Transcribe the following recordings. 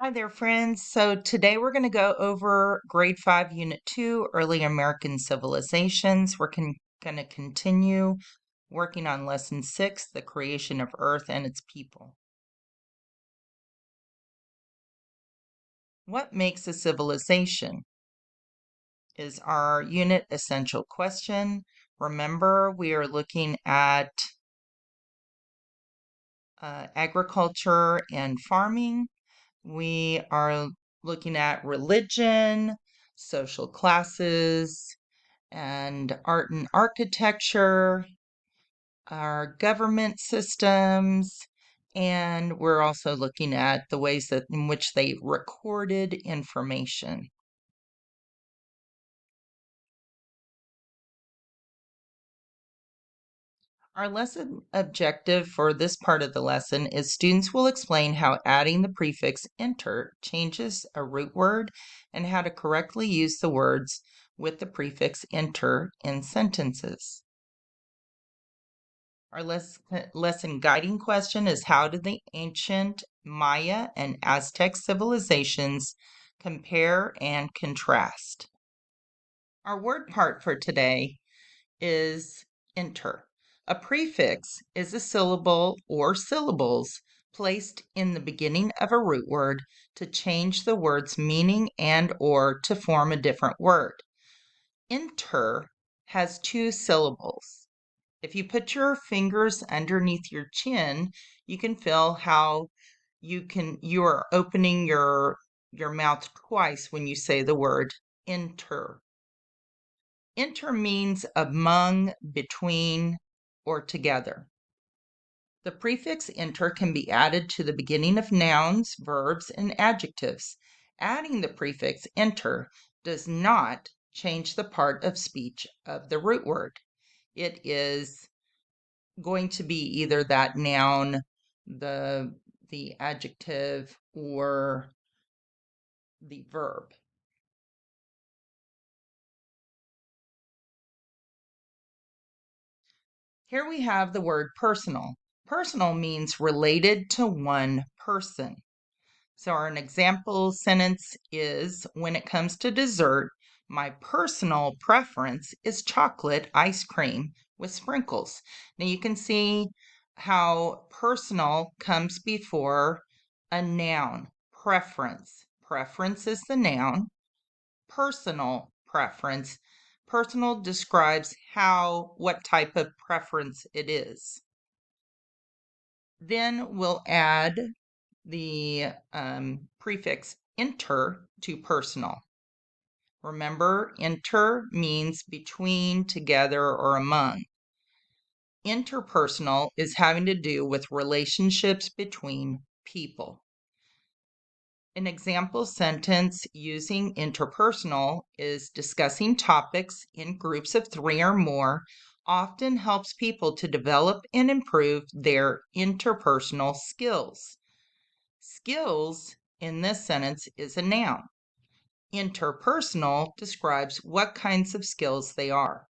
Hi there, friends. So today we're going to go over Grade 5, Unit 2, Early American Civilizations. We're going to continue working on Lesson 6, The Creation of Earth and Its People. What makes a civilization is our unit essential question. Remember, we are looking at agriculture and farming. We are looking at religion, social classes, and art and architecture, our government systems, and we're also looking at the ways that in which they recorded information. Our lesson objective for this part of the lesson is students will explain how adding the prefix inter changes a root word and how to correctly use the words with the prefix inter in sentences. Our lesson guiding question is, how did the ancient Maya and Aztec civilizations compare and contrast? Our word part for today is inter. A prefix is a syllable or syllables placed in the beginning of a root word to change the word's meaning and or to form a different word. Inter has two syllables. If you put your fingers underneath your chin, you can feel how you are opening your mouth twice when you say the word inter. Inter means among, between, or together. The prefix inter can be added to the beginning of nouns, verbs, and adjectives. Adding the prefix inter does not change the part of speech of the root word. It is going to be either that noun, the adjective, or the verb. Here we have the word personal. Personal means related to one person. So our example sentence is, when it comes to dessert, my personal preference is chocolate ice cream with sprinkles. Now you can see how personal comes before a noun, preference. Preference is the noun, personal preference. Personal describes what type of preference it is. Then we'll add the prefix inter to personal. Remember, inter means between, together, or among. Interpersonal is having to do with relationships between people. An example sentence using interpersonal is, discussing topics in groups of 3 or more often helps people to develop and improve their interpersonal skills. Skills in this sentence is a noun. Interpersonal describes what kinds of skills they are.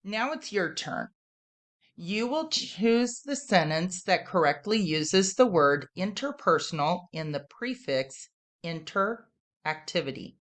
Now it's your turn. You will choose the sentence that correctly uses the word interpersonal in the prefix inter activity.